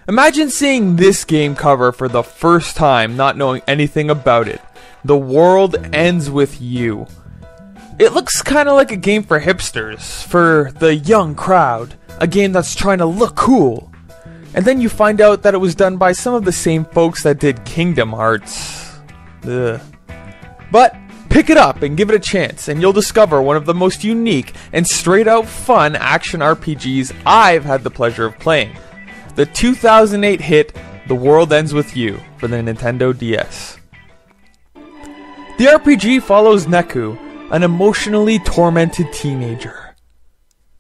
Imagine seeing this game cover for the first time, not knowing anything about it. The World Ends With You. It looks kind of like a game for hipsters, for the young crowd, a game that's trying to look cool. And then you find out that it was done by some of the same folks that did Kingdom Hearts. Ugh. But pick it up and give it a chance, and you'll discover one of the most unique and straight out fun action RPGs I've had the pleasure of playing. The 2008 hit, The World Ends With You, for the Nintendo DS. The RPG follows Neku, an emotionally tormented teenager.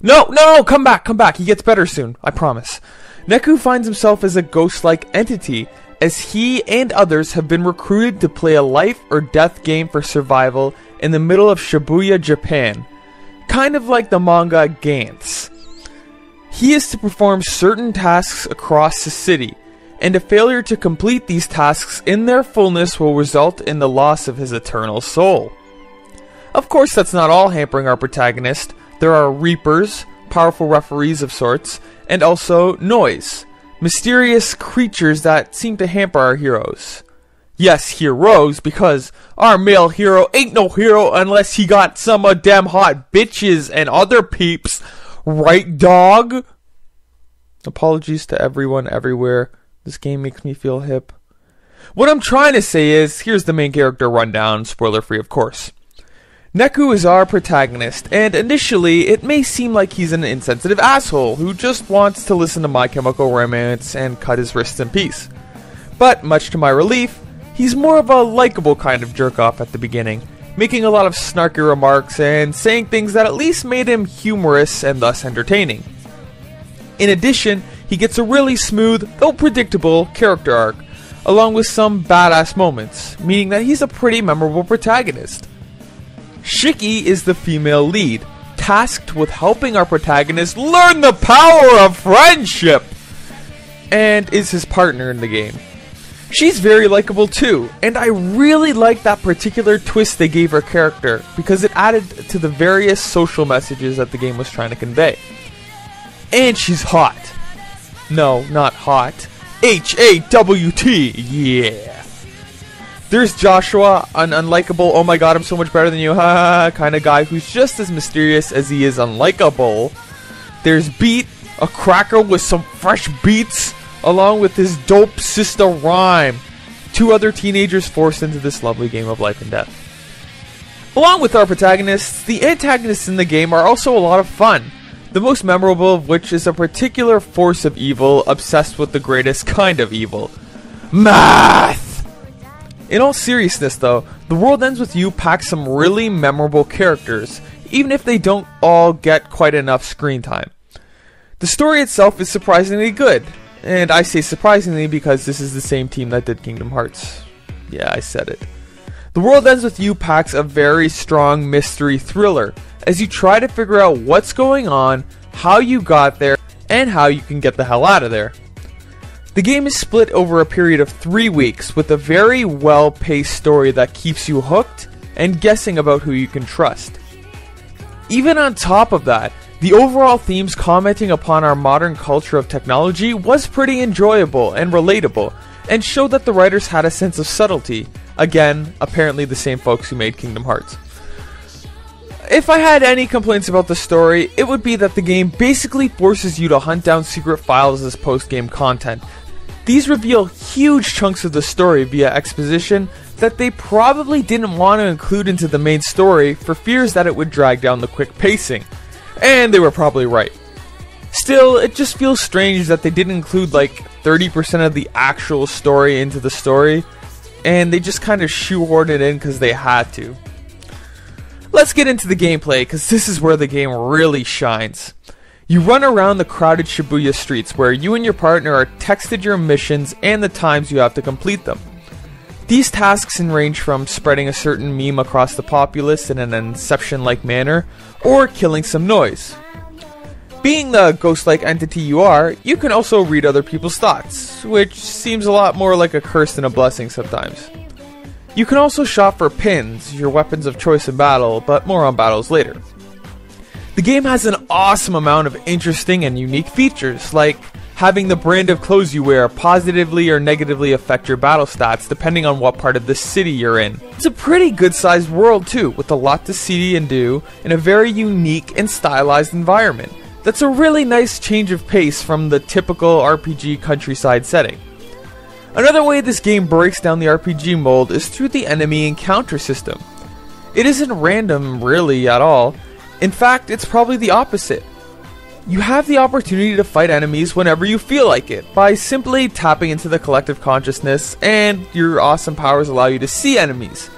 No, come back, he gets better soon, I promise. Neku finds himself as a ghost-like entity, as he and others have been recruited to play a life or death game for survival in the middle of Shibuya, Japan. Kind of like the manga Gantz. He is to perform certain tasks across the city, and a failure to complete these tasks in their fullness will result in the loss of his eternal soul. Of course, that's not all hampering our protagonist. There are reapers, powerful referees of sorts, and also noise, mysterious creatures that seem to hamper our heroes. Yes, heroes, because our male hero ain't no hero unless he got some of them hot bitches and other peeps. Right, dog? Apologies to everyone everywhere. This game makes me feel hip. What I'm trying to say is, here's the main character rundown, spoiler free of course. Neku is our protagonist, and initially it may seem like he's an insensitive asshole who just wants to listen to My Chemical Romance and cut his wrists in peace. But, much to my relief, he's more of a likable kind of jerk-off at the beginning, making a lot of snarky remarks and saying things that at least made him humorous and thus entertaining. In addition, he gets a really smooth, though predictable, character arc, along with some badass moments, meaning that he's a pretty memorable protagonist. Shiki is the female lead, tasked with helping our protagonist learn the power of friendship, and is his partner in the game. She's very likable too, and I really like that particular twist they gave her character because it added to the various social messages that the game was trying to convey. And she's hot. No, not hot. H-A-W-T, yeah. There's Joshua, an unlikable, oh my god, I'm so much better than you, ha kind of guy who's just as mysterious as he is unlikable. There's Beat, a cracker with some fresh beats, along with his dope sister Rhyme, two other teenagers forced into this lovely game of life and death. Along with our protagonists, the antagonists in the game are also a lot of fun, the most memorable of which is a particular force of evil obsessed with the greatest kind of evil. Math! In all seriousness though, The World Ends With You packs some really memorable characters, even if they don't all get quite enough screen time. The story itself is surprisingly good, and I say surprisingly because this is the same team that did Kingdom Hearts. Yeah, I said it. The World Ends With You packs a very strong mystery thriller, as you try to figure out what's going on, how you got there, and how you can get the hell out of there. The game is split over a period of 3 weeks, with a very well-paced story that keeps you hooked and guessing about who you can trust. Even on top of that, the overall themes commenting upon our modern culture of technology was pretty enjoyable and relatable, and showed that the writers had a sense of subtlety. Again, apparently the same folks who made Kingdom Hearts. If I had any complaints about the story, it would be that the game basically forces you to hunt down secret files as post-game content. These reveal huge chunks of the story via exposition that they probably didn't want to include into the main story for fears that it would drag down the quick pacing. And they were probably right. Still, it just feels strange that they didn't include like 30% of the actual story into the story, and they just kind of shoehorned it in because they had to. Let's get into the gameplay, because this is where the game really shines. You run around the crowded Shibuya streets where you and your partner are texted your missions and the times you have to complete them. These tasks can range from spreading a certain meme across the populace in an Inception-like manner, or killing some noise. Being the ghost-like entity you are, you can also read other people's thoughts, which seems a lot more like a curse than a blessing sometimes. You can also shop for pins, your weapons of choice in battle, but more on battles later. The game has an awesome amount of interesting and unique features, like having the brand of clothes you wear positively or negatively affect your battle stats depending on what part of the city you're in. It's a pretty good sized world too, with a lot to see and do in a very unique and stylized environment. That's a really nice change of pace from the typical RPG countryside setting. Another way this game breaks down the RPG mold is through the enemy encounter system. It isn't random really at all. In fact, it's probably the opposite. You have the opportunity to fight enemies whenever you feel like it, by simply tapping into the collective consciousness, and your awesome powers allow you to see enemies.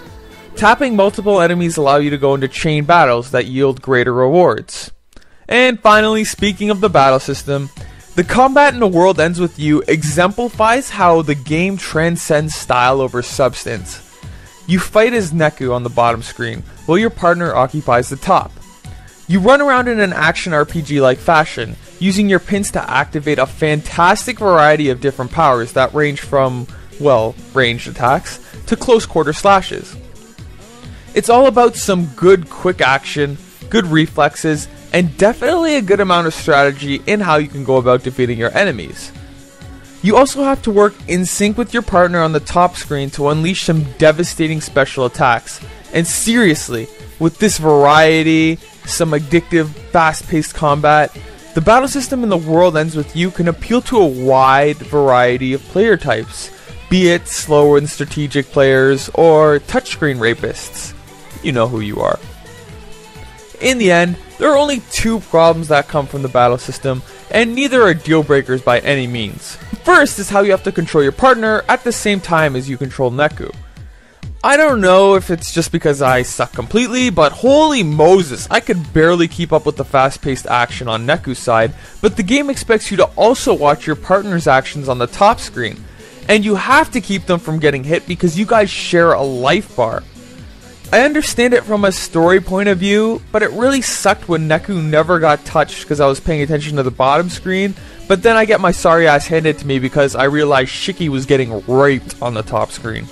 Tapping multiple enemies allow you to go into chain battles that yield greater rewards. And finally, speaking of the battle system, the combat in The World Ends With You exemplifies how the game transcends style over substance. You fight as Neku on the bottom screen, while your partner occupies the top. You run around in an action RPG-like fashion, using your pins to activate a fantastic variety of different powers that range from, well, ranged attacks to close quarter slashes. It's all about some good quick action, good reflexes, and definitely a good amount of strategy in how you can go about defeating your enemies. You also have to work in sync with your partner on the top screen to unleash some devastating special attacks. And seriously, with this variety, some addictive, fast-paced combat, the battle system in The World Ends With You can appeal to a wide variety of player types, be it slower and strategic players or touchscreen rapists. You know who you are. In the end, there are only two problems that come from the battle system, and neither are deal breakers by any means. First is how you have to control your partner at the same time as you control Neku. I don't know if it's just because I suck completely, but holy Moses, I could barely keep up with the fast-paced action on Neku's side, but the game expects you to also watch your partner's actions on the top screen, and you have to keep them from getting hit because you guys share a life bar. I understand it from a story point of view, but it really sucked when Neku never got touched because I was paying attention to the bottom screen, but then I get my sorry ass handed to me because I realized Shiki was getting raped on the top screen.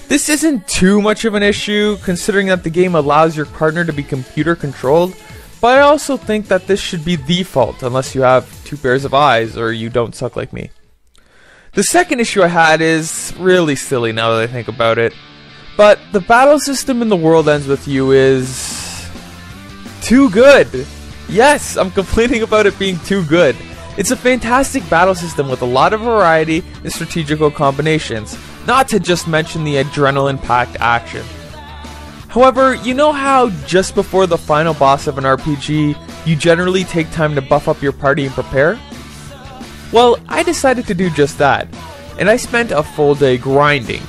This isn't too much of an issue, considering that the game allows your partner to be computer controlled, but I also think that this should be default unless you have two pairs of eyes or you don't suck like me. The second issue I had is really silly now that I think about it, but the battle system in The World Ends With You is too good. Yes, I'm complaining about it being too good. It's a fantastic battle system with a lot of variety and strategical combinations, not to just mention the adrenaline-packed action. However, you know how just before the final boss of an RPG, you generally take time to buff up your party and prepare? Well, I decided to do just that, and I spent a full day grinding.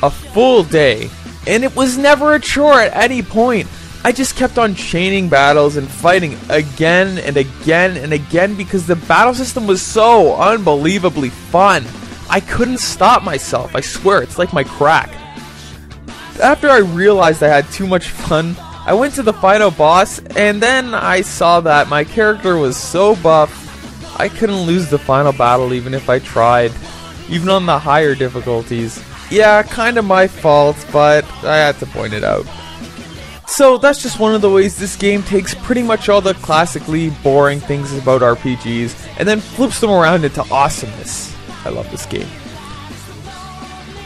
A full day, and it was never a chore at any point. I just kept on chaining battles and fighting again and again and again because the battle system was so unbelievably fun. I couldn't stop myself, I swear, it's like my crack. After I realized I had too much fun, I went to the final boss, and then I saw that my character was so buff, I couldn't lose the final battle even if I tried, even on the higher difficulties. Yeah, kinda my fault, but I had to point it out. So that's just one of the ways this game takes pretty much all the classically boring things about RPGs and then flips them around into awesomeness. I love this game.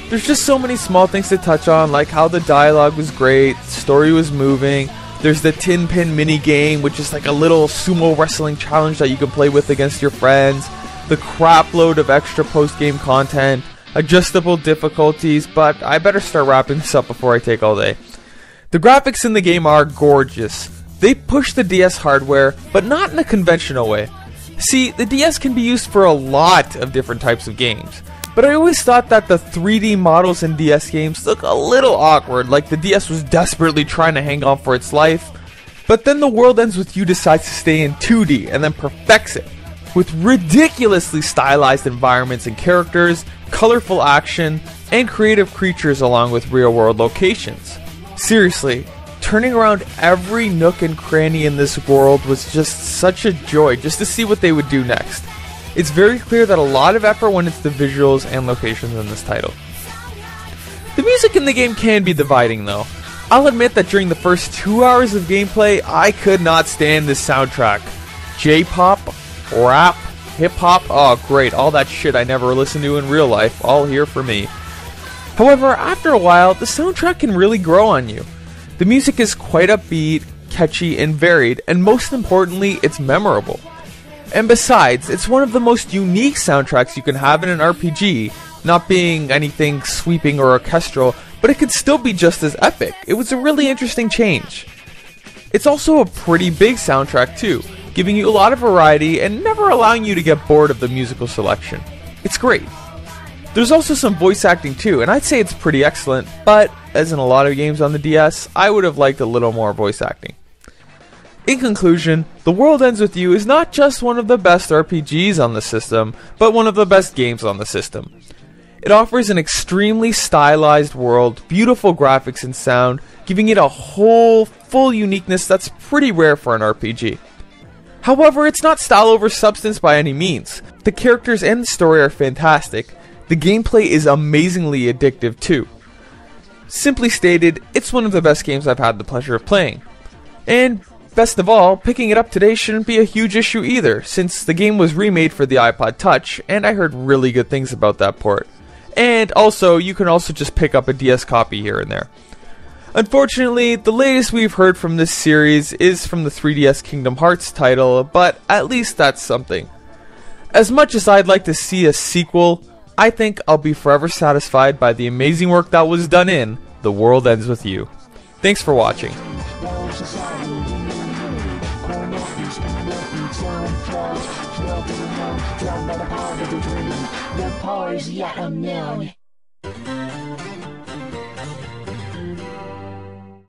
There's just so many small things to touch on, like how the dialogue was great, story was moving, there's the Tin Pin mini game, which is like a little sumo wrestling challenge that you can play with against your friends, the crap load of extra post-game content, adjustable difficulties, but I better start wrapping this up before I take all day. The graphics in the game are gorgeous. They push the DS hardware, but not in a conventional way. See, the DS can be used for a lot of different types of games, but I always thought that the 3D models in DS games look a little awkward, like the DS was desperately trying to hang on for its life, but then The World Ends With You decides to stay in 2D and then perfects it, with ridiculously stylized environments and characters, colorful action, and creative creatures along with real-world locations. Seriously, turning around every nook and cranny in this world was just such a joy just to see what they would do next. It's very clear that a lot of effort went into the visuals and locations in this title. The music in the game can be dividing though. I'll admit that during the first 2 hours of gameplay, I could not stand this soundtrack. J-pop, rap, hip-hop, oh great, all that shit I never listened to in real life, all here for me. However, after a while, the soundtrack can really grow on you. The music is quite upbeat, catchy, and varied, and most importantly, it's memorable. And besides, it's one of the most unique soundtracks you can have in an RPG, not being anything sweeping or orchestral, but it could still be just as epic. It was a really interesting change. It's also a pretty big soundtrack too, giving you a lot of variety and never allowing you to get bored of the musical selection. It's great. There's also some voice acting too, and I'd say it's pretty excellent, but as in a lot of games on the DS, I would have liked a little more voice acting. In conclusion, The World Ends With You is not just one of the best RPGs on the system, but one of the best games on the system. It offers an extremely stylized world, beautiful graphics and sound, giving it a whole, full uniqueness that's pretty rare for an RPG. However, it's not style over substance by any means. The characters and the story are fantastic. The gameplay is amazingly addictive too. Simply stated, it's one of the best games I've had the pleasure of playing. And best of all, picking it up today shouldn't be a huge issue either, since the game was remade for the iPod Touch, and I heard really good things about that port. And also, you can also just pick up a DS copy here and there. Unfortunately, the latest we've heard from this series is from the 3DS Kingdom Hearts title, but at least that's something. As much as I'd like to see a sequel, I think I'll be forever satisfied by the amazing work that was done in The World Ends With You. Thanks for watching. The powers yet unknown.